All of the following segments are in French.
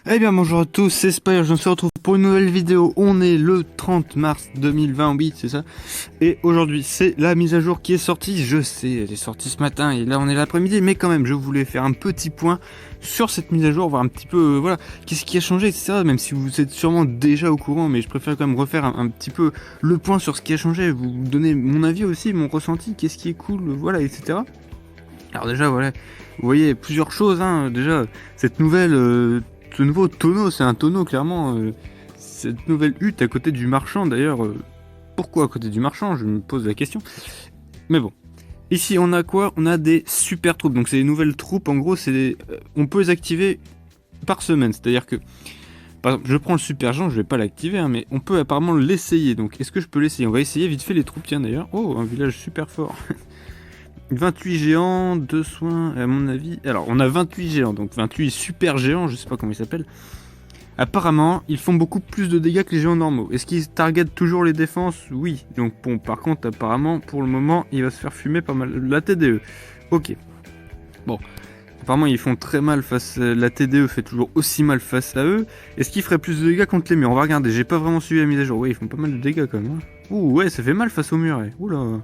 Eh bien bonjour à tous, c'est Spire, je me retrouve pour une nouvelle vidéo. On est le 30 mars 2020, oui c'est ça. Et aujourd'hui c'est la mise à jour qui est sortie, je sais, elle est sortie ce matin et là on est l'après-midi. Mais quand même je voulais faire un petit point sur cette mise à jour, voir un petit peu, voilà, qu'est-ce qui a changé, etc. Même si vous êtes sûrement déjà au courant, mais je préfère quand même refaire un petit peu le point sur ce qui a changé. Vous donner mon avis aussi, mon ressenti, qu'est-ce qui est cool, voilà, etc. Alors déjà voilà, vous voyez plusieurs choses, hein. Déjà cette nouvelle... ce nouveau tonneau, c'est un tonneau clairement. Cette nouvelle hutte à côté du marchand d'ailleurs. Pourquoi à côté du marchand? Je me pose la question. Mais bon. Ici on a quoi? On a des super troupes. Donc c'est des nouvelles troupes. En gros, on peut les activer par semaine. C'est-à-dire que, par exemple, je prends le super géant, je vais pas l'activer, hein, mais on peut apparemment l'essayer. Donc est-ce que je peux l'essayer? On va essayer vite fait les troupes. Tiens d'ailleurs. Oh, un village super fort. 28 géants, 2 soins, à mon avis. Alors, on a 28 géants, donc 28 super géants, je sais pas comment ils s'appellent. Apparemment, ils font beaucoup plus de dégâts que les géants normaux. Est-ce qu'ils targetent toujours les défenses? Oui. Donc, bon, par contre, apparemment, pour le moment, il va se faire fumer pas mal. La TDE. Ok. Bon. Apparemment, ils font très mal face. La TDE fait toujours aussi mal face à eux. Est-ce qu'ils feraient plus de dégâts contre les murs? On va regarder. J'ai pas vraiment suivi la mise à jour. Ouais, ils font pas mal de dégâts quand même. Hein. Ouh, ouais, ça fait mal face au mur. Ouais. Oula.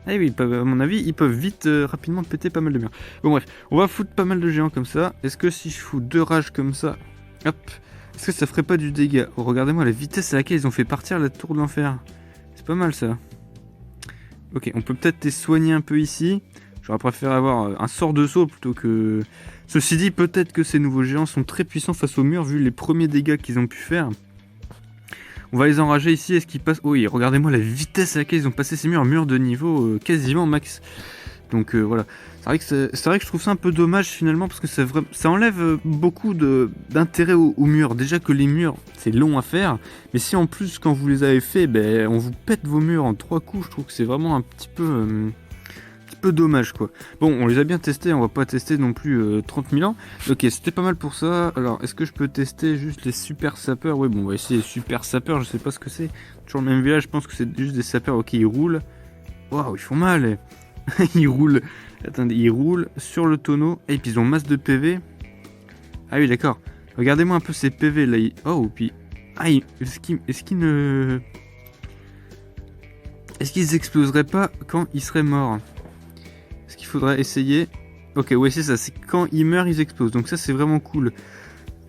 Ah oui, à mon avis, ils peuvent vite, rapidement péter pas mal de murs. Bon bref, on va foutre pas mal de géants comme ça. Est-ce que si je fous 2 rages comme ça, hop, est-ce que ça ferait pas du dégât? Oh, regardez-moi la vitesse à laquelle ils ont fait partir la tour de l'enfer. C'est pas mal ça. Ok, on peut peut-être les soigner un peu ici. J'aurais préféré avoir un sort de saut plutôt que... Ceci dit, peut-être que ces nouveaux géants sont très puissants face au mur vu les premiers dégâts qu'ils ont pu faire. On va les enrager ici, est-ce qu'ils passent... Oui, regardez-moi la vitesse à laquelle ils ont passé ces murs de niveau quasiment max. Donc voilà, c'est vrai que je trouve ça un peu dommage finalement parce que ça enlève beaucoup d'intérêt aux murs. Déjà que les murs, c'est long à faire, mais si en plus quand vous les avez fait, ben, on vous pète vos murs en 3 coups, je trouve que c'est vraiment un petit peu dommage quoi. Bon, on les a bien testés, on va pas tester non plus 30 000 ans. Ok, c'était pas mal pour ça. Alors, est-ce que je peux tester juste les super sapeurs? Oui, bon, on va essayer les super sapeurs, je sais pas ce que c'est. Toujours le même village, je pense que c'est juste des sapeurs. Ok, ils roulent. Waouh, ils font mal. Ils roulent. Attendez, ils roulent sur le tonneau. Et puis ils ont masse de PV. Ah oui, d'accord. Regardez-moi un peu ces PV là. Oh, puis. Ah, est-ce qu'ils exploseraient pas quand ils seraient morts? Est-ce qu'il faudrait essayer? Ok, ouais, c'est ça. C'est quand ils meurent, ils explosent. Donc ça, c'est vraiment cool.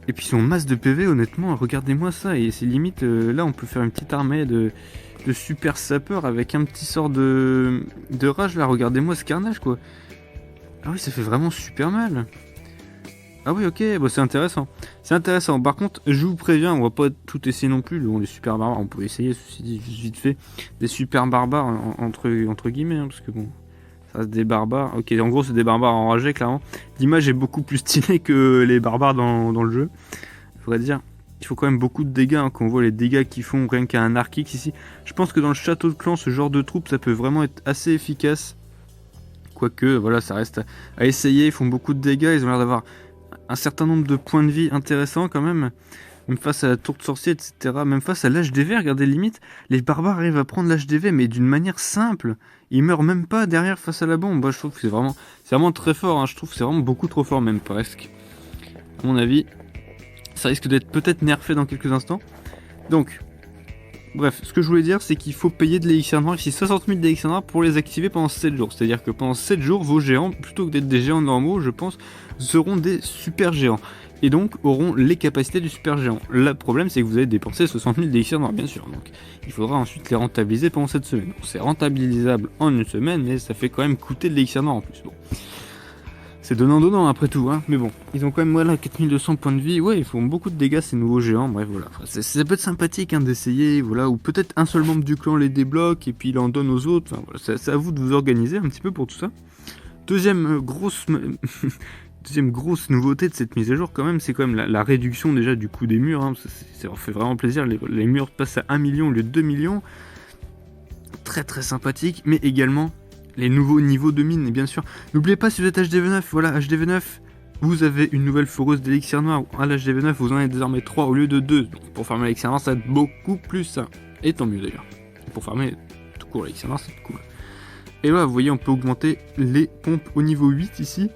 Et puis ils ont masse de PV, honnêtement. Regardez-moi ça. Et c'est limite. Là, on peut faire une petite armée de super sapeurs avec un petit sort de rage là. Regardez-moi ce carnage quoi. Ah oui, ça fait vraiment super mal. Ah oui, ok, bah c'est intéressant. C'est intéressant. Par contre, je vous préviens, on va pas tout essayer non plus. Les super barbares, on peut essayer, ceci dit, juste vite fait. Des super barbares, entre guillemets, hein, parce que bon, ça reste des barbares. Ok, en gros, c'est des barbares enragés, clairement. L'image est beaucoup plus stylée que les barbares dans le jeu. Faudrait dire. Il faut quand même beaucoup de dégâts, hein, quand on voit les dégâts qu'ils font rien qu'à un Archix ici. Je pense que dans le château de clan, ce genre de troupe, ça peut vraiment être assez efficace. Quoique, voilà, ça reste à essayer. Ils font beaucoup de dégâts, ils ont l'air d'avoir un certain nombre de points de vie intéressants quand même. Même face à la tour de sorcier, etc. Même face à l'HDV, regardez limite, les barbares arrivent à prendre l'HDV, mais d'une manière simple. Ils meurent même pas derrière face à la bombe. Moi, je trouve que c'est vraiment très fort, hein. Je trouve que c'est vraiment beaucoup trop fort, même presque. À mon avis, ça risque d'être peut-être nerfé dans quelques instants. Donc, bref, ce que je voulais dire, c'est qu'il faut payer de l'élixir noir, ici 60 000 d'élixir noir pour les activer pendant 7 jours. C'est-à-dire que pendant 7 jours, vos géants, plutôt que d'être des géants normaux, je pense, seront des super géants. Et donc auront les capacités du super géant. Le problème, c'est que vous allez dépenser 60 000 d'élixir noir, bien sûr. Donc il faudra ensuite les rentabiliser pendant cette semaine. Donc, c'est rentabilisable en une semaine, mais ça fait quand même coûter de l'élixir noir en plus. Bon. C'est donnant après tout, hein. Mais bon, ils ont quand même voilà 4200 points de vie. Ouais, ils font beaucoup de dégâts ces nouveaux géants. Bref, voilà. Ça peut être sympathique hein, d'essayer, voilà. Ou peut-être un seul membre du clan les débloque et puis il en donne aux autres. Enfin, voilà, c'est à vous de vous organiser un petit peu pour tout ça. Deuxième grosse nouveauté de cette mise à jour quand même, c'est quand même la réduction déjà du coût des murs. Hein. Ça leur fait vraiment plaisir. Les murs passent à 1 million au lieu de 2 millions. Très très sympathique, mais également les nouveaux niveaux de mine, et bien sûr. N'oubliez pas, si vous êtes HDV9, voilà, HDV9, vous avez une nouvelle foreuse d'élixir noir. À l'HDV9, vous en avez désormais 3 au lieu de 2. Donc pour farmer l'élixir noir, ça va être beaucoup plus ça. Et tant mieux d'ailleurs. Pour farmer tout court l'élixir noir, c'est cool. Et là, vous voyez, on peut augmenter les pompes au niveau 8 ici.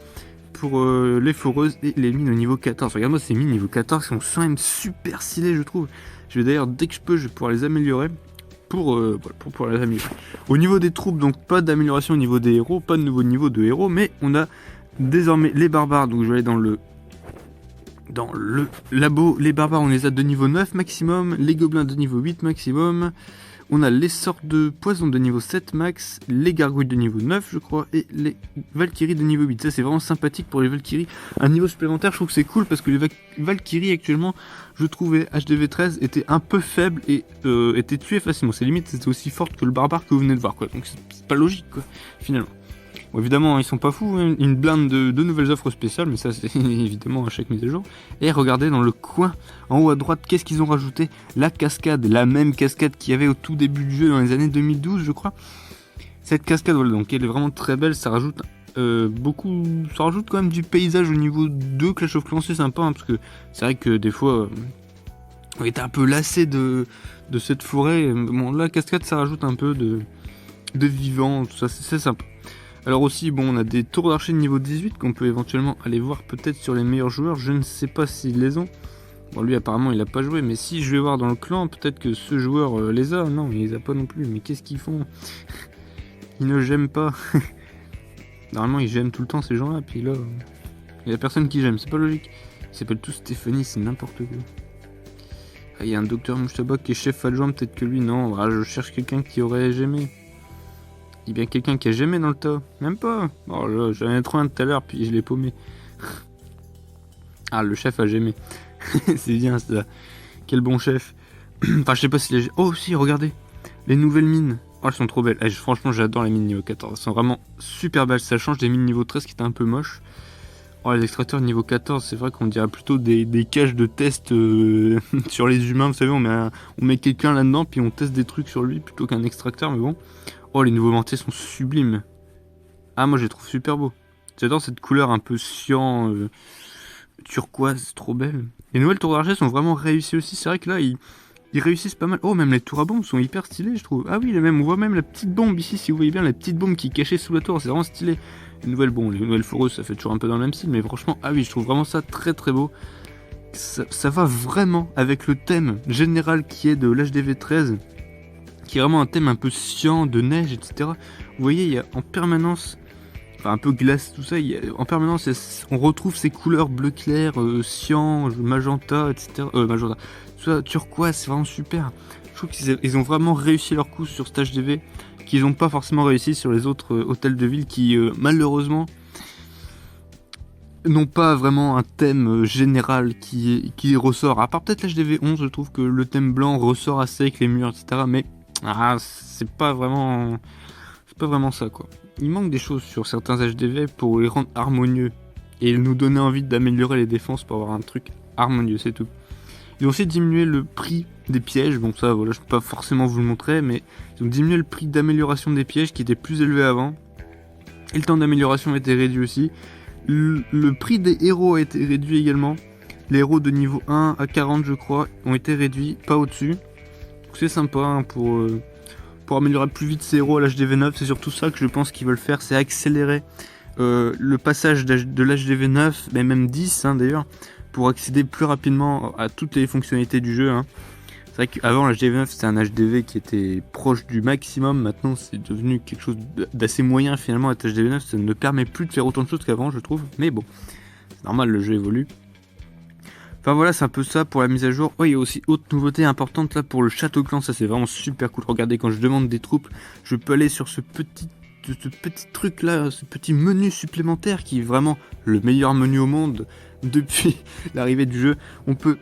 pour les foreuses et les mines au niveau 14. Regarde-moi ces mines niveau 14 qui sont quand même super stylées, je trouve. Je vais d'ailleurs, dès que je peux, je vais pouvoir les améliorer pour pouvoir les améliorer. Au niveau des troupes, donc pas d'amélioration au niveau des héros, pas de nouveau niveau de héros, mais on a désormais les barbares. Donc je vais aller dans le labo. Les barbares, on les a de niveau 9 maximum, les gobelins de niveau 8 maximum. On a les sorts de poison de niveau 7 max, les gargouilles de niveau 9 je crois, et les Valkyries de niveau 8. Ça c'est vraiment sympathique pour les Valkyries. Un niveau supplémentaire, je trouve que c'est cool parce que les Valkyries actuellement, je trouvais HDV 13 était un peu faible et était tué facilement. C'est limite, c'était aussi forte que le barbare que vous venez de voir quoi. Donc c'est pas logique quoi, finalement. Bon, évidemment, ils sont pas fous, hein. Une blinde de nouvelles offres spéciales, mais ça c'est évidemment à chaque mise à jour. Et regardez dans le coin, en haut à droite, qu'est-ce qu'ils ont rajouté? La cascade, la même cascade qu'il y avait au tout début du jeu dans les années 2012, je crois. Cette cascade, voilà, donc elle est vraiment très belle, ça rajoute ça rajoute quand même du paysage au niveau 2 Clash of Clans, c'est sympa, hein, parce que c'est vrai que des fois, on était un peu lassé de cette forêt. Bon, la cascade, ça rajoute un peu de vivant, tout ça, c'est sympa. Alors aussi, bon, on a des tours d'archer de niveau 18 qu'on peut éventuellement aller voir peut-être sur les meilleurs joueurs. Je ne sais pas s'ils les ont. Bon, lui apparemment il a pas joué, mais si je vais voir dans le clan, peut-être que ce joueur les a. Non, il les a pas non plus. Mais qu'est-ce qu'ils font? Ils ne j'aime pas. Normalement ils j'aiment tout le temps ces gens-là, puis là, il y a personne qui j'aime, c'est pas logique. Ils s'appellent tous Stéphanie, c'est n'importe quoi. Ah, il y a un docteur Mouchtaba qui est chef adjoint, peut-être que lui, non. Ah, je cherche quelqu'un qui aurait jamais. Il y a bien quelqu'un qui a jamais dans le tas. Même pas. Oh là, j'en ai trouvé un tout à l'heure, puis je l'ai paumé. Ah, le chef a jamais. C'est bien ça. Quel bon chef. Enfin, je sais pas si les... Oh, si, regardez. Les nouvelles mines. Oh, elles sont trop belles. Franchement, j'adore les mines niveau 14. Elles sont vraiment super belles. Ça change des mines niveau 13 qui étaient un peu moches. Oh, les extracteurs niveau 14, c'est vrai qu'on dirait plutôt des caches de test sur les humains. Vous savez, on met quelqu'un là-dedans, puis on teste des trucs sur lui plutôt qu'un extracteur, mais bon. Oh, les nouveaux mortiers sont sublimes. Ah, moi je les trouve super beaux. J'adore cette couleur un peu cyan, turquoise, trop belle. Les nouvelles tours d'archer sont vraiment réussies aussi. C'est vrai que là, ils réussissent pas mal. Oh, même les tours à bombes sont hyper stylées, je trouve. Ah oui, on voit même la petite bombe ici, si vous voyez bien, la petite bombe qui est cachée sous la tour. C'est vraiment stylé. Les nouvelles foreuses, ça fait toujours un peu dans le même style, mais franchement, ah oui, je trouve vraiment ça très très beau. Ça va vraiment avec le thème général qui est de l'HDV 13. Qui est vraiment un thème un peu cyan, de neige, etc. Vous voyez, il y a en permanence, enfin un peu glace, tout ça, en permanence, on retrouve ces couleurs bleu clair, cyan, magenta, etc. Magenta, tout ça, turquoise, c'est vraiment super. Je trouve qu'ils ont vraiment réussi leur coup sur cet HDV, qu'ils n'ont pas forcément réussi sur les autres hôtels de ville qui, malheureusement, n'ont pas vraiment un thème général qui ressort. À part peut-être l'HDV 11, je trouve que le thème blanc ressort assez avec les murs, etc. Mais c'est pas vraiment ça quoi. Il manque des choses sur certains HDV pour les rendre harmonieux et nous donner envie d'améliorer les défenses pour avoir un truc harmonieux, c'est tout. Ils ont aussi diminué le prix des pièges, bon ça voilà, je peux pas forcément vous le montrer, mais ils ont diminué le prix d'amélioration des pièges qui était plus élevé avant. Et le temps d'amélioration a été réduit aussi. Le prix des héros a été réduit également. Les héros de niveau 1 à 40 je crois ont été réduits, pas au-dessus. C'est sympa hein, pour améliorer plus vite ces héros à l'HDV 9. C'est surtout ça que je pense qu'ils veulent faire, c'est accélérer le passage de l'HDV 9, mais même 10 hein, d'ailleurs, pour accéder plus rapidement à toutes les fonctionnalités du jeu. Hein. C'est vrai qu'avant l'HDV 9 c'était un HDV qui était proche du maximum, maintenant c'est devenu quelque chose d'assez moyen finalement. À HDV 9 ça ne permet plus de faire autant de choses qu'avant je trouve, mais bon, c'est normal, le jeu évolue. Enfin voilà, c'est un peu ça pour la mise à jour. Oh, il y a aussi autre nouveauté importante là pour le château clan, ça c'est vraiment super cool. Regardez, quand je demande des troupes, je peux aller sur ce petit truc là, ce petit menu supplémentaire qui est vraiment le meilleur menu au monde depuis l'arrivée du jeu. On peut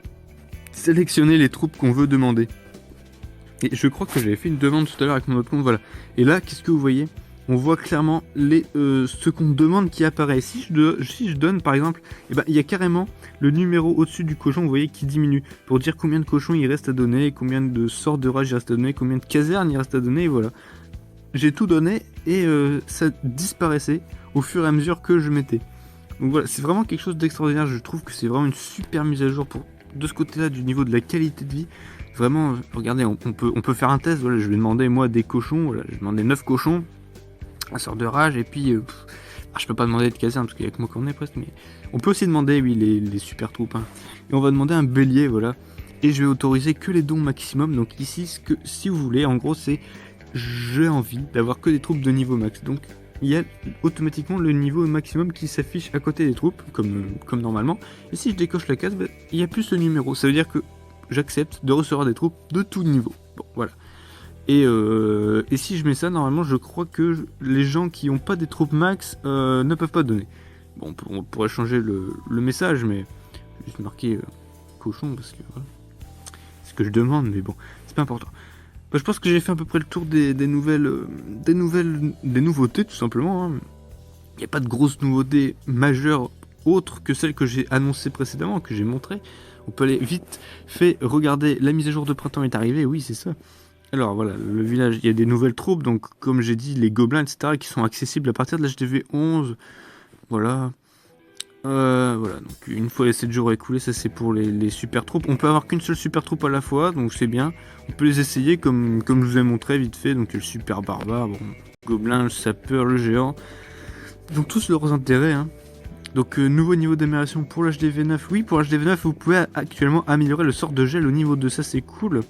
sélectionner les troupes qu'on veut demander. Et je crois que j'avais fait une demande tout à l'heure avec mon autre compte, voilà. Et là, qu'est-ce que vous voyez ? On voit clairement ce qu'on demande qui apparaît. Si je donne par exemple, il y a carrément le numéro au-dessus du cochon, vous voyez, qui diminue. Pour dire combien de cochons il reste à donner, combien de sorts de rage il reste à donner, combien de casernes il reste à donner, et voilà. J'ai tout donné et ça disparaissait au fur et à mesure que je mettais. Donc voilà, c'est vraiment quelque chose d'extraordinaire. Je trouve que c'est vraiment une super mise à jour de ce côté-là, du niveau de la qualité de vie. Vraiment, regardez, on peut faire un test. Voilà, je vais demander moi des cochons, voilà, je vais demander 9 cochons. Un sort de rage et puis Ah, je peux pas demander de caserne parce qu'il y a que moi qu'on est presque, mais on peut aussi demander, oui, les super troupes. Hein. Et on va demander un bélier, voilà. Et je vais autoriser que les dons maximum. Donc ici, si vous voulez, en gros, c'est j'ai envie d'avoir que des troupes de niveau max. Donc il y a automatiquement le niveau maximum qui s'affiche à côté des troupes, comme normalement. Et si je décoche la case, bah, il y a plus le numéro. Ça veut dire que j'accepte de recevoir des troupes de tout niveau. Bon, voilà. Et si je mets ça, normalement, je crois que les gens qui n'ont pas des troupes max ne peuvent pas donner. Bon, on pourrait changer le message, mais juste marquer cochon parce que voilà. C'est ce que je demande, mais bon, c'est pas important. Bah, je pense que j'ai fait à peu près le tour des nouveautés, tout simplement. Hein. Il n'y a pas de grosses nouveautés majeures autres que celles que j'ai annoncées précédemment, que j'ai montrées. On peut aller vite fait regarder, la mise à jour de printemps est arrivée, oui, c'est ça. Alors voilà, le village, il y a des nouvelles troupes, donc comme j'ai dit, les gobelins, etc., qui sont accessibles à partir de l'HDV 11. Voilà. Voilà, donc une fois les 7 jours écoulés, ça c'est pour les super troupes. On peut avoir qu'une seule super troupe à la fois, donc c'est bien. On peut les essayer comme je vous ai montré vite fait, donc le super barbare, bon, gobelin, le sapeur, le géant. Ils ont tous leurs intérêts, hein. Donc nouveau niveau d'amélioration pour l'HDV 9. Oui, pour l'HDV 9, vous pouvez actuellement améliorer le sort de gel au niveau 2, ça c'est cool.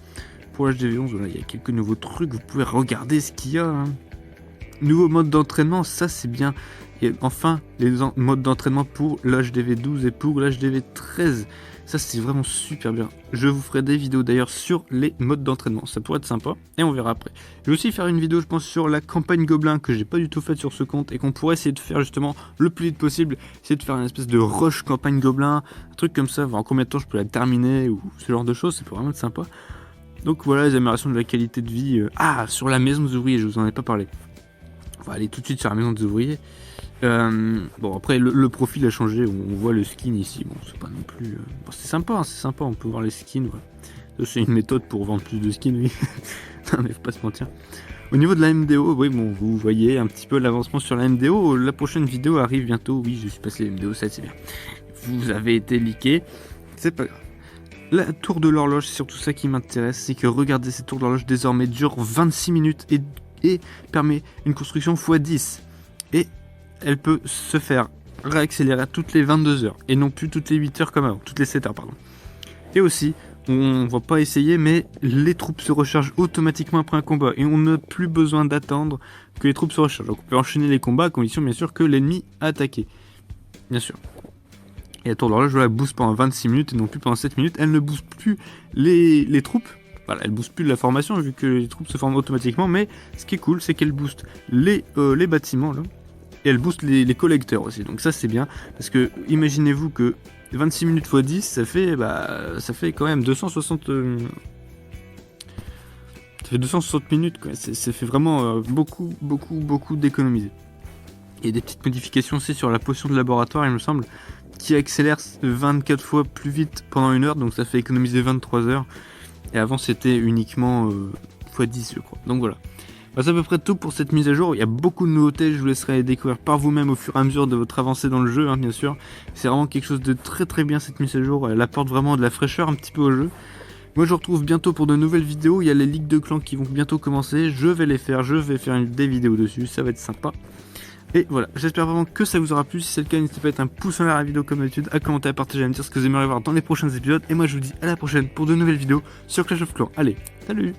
Pour l'HDV 11, voilà, il y a quelques nouveaux trucs, vous pouvez regarder ce qu'il y a. Hein. Nouveau mode d'entraînement, ça c'est bien. Et enfin, les modes d'entraînement pour l'HDV 12 et pour l'HDV 13. Ça c'est vraiment super bien. Je vous ferai des vidéos d'ailleurs sur les modes d'entraînement. Ça pourrait être sympa et on verra après. Je vais aussi faire une vidéo je pense sur la campagne Gobelin que j'ai pas du tout faite sur ce compte et qu'on pourrait essayer de faire justement le plus vite possible. Essayer de faire une espèce de rush campagne Gobelin. Un truc comme ça, voir en combien de temps je peux la terminer ou ce genre de choses. Ça peut vraiment être sympa. Donc voilà les améliorations de la qualité de vie. Ah, sur la maison des ouvriers, je vous en ai pas parlé. On va aller tout de suite sur la maison des ouvriers. Bon après le profil a changé, on voit le skin ici, bon c'est pas non plus... Bon, c'est sympa, on peut voir les skins, voilà. C'est une méthode pour vendre plus de skins, oui. Non mais faut pas se mentir. Au niveau de la MDO, oui bon vous voyez un petit peu l'avancement sur la MDO, la prochaine vidéo arrive bientôt, oui je suis passé MDO 7, c'est bien. Vous avez été leaké, c'est pas grave. La tour de l'horloge, c'est surtout ça qui m'intéresse, c'est que regardez cette tour d'horloge désormais dure 26 minutes et permet une construction x10. Et elle peut se faire réaccélérer toutes les 22 heures et non plus toutes les 8 heures comme avant, toutes les 7 heures pardon. Et aussi, on va pas essayer, mais les troupes se rechargent automatiquement après un combat et on n'a plus besoin d'attendre que les troupes se rechargent. Donc on peut enchaîner les combats à condition bien sûr que l'ennemi a attaqué. Bien sûr. Et la tour d'horloge, voilà, booste pendant 26 minutes et non plus pendant 7 minutes. Elle ne booste plus les troupes. Voilà, elle booste plus la formation vu que les troupes se forment automatiquement. Mais ce qui est cool, c'est qu'elle booste les bâtiments là. Et elle booste les collecteurs aussi. Donc ça c'est bien. Parce que imaginez-vous que 26 minutes x 10, ça fait quand même 260... ça fait 260 minutes quoi. Ça fait vraiment beaucoup d'économiser. Il y a des petites modifications aussi sur la potion de laboratoire, il me semble, qui accélère 24 fois plus vite pendant 1 heure, donc ça fait économiser 23 heures. Et avant c'était uniquement x 10 je crois. Donc voilà. Bah, c'est à peu près tout pour cette mise à jour. Il y a beaucoup de nouveautés, je vous laisserai les découvrir par vous-même au fur et à mesure de votre avancée dans le jeu, hein, bien sûr. C'est vraiment quelque chose de très bien cette mise à jour, elle apporte vraiment de la fraîcheur un petit peu au jeu. Moi je vous retrouve bientôt pour de nouvelles vidéos, il y a les ligues de clans qui vont bientôt commencer, je vais faire des vidéos dessus, ça va être sympa. Et voilà, j'espère vraiment que ça vous aura plu, si c'est le cas n'hésitez pas à mettre un pouce en l'air à la vidéo comme d'habitude, à commenter, à partager, à me dire ce que vous aimeriez voir dans les prochains épisodes, et moi je vous dis à la prochaine pour de nouvelles vidéos sur Clash of Clans. Allez, salut!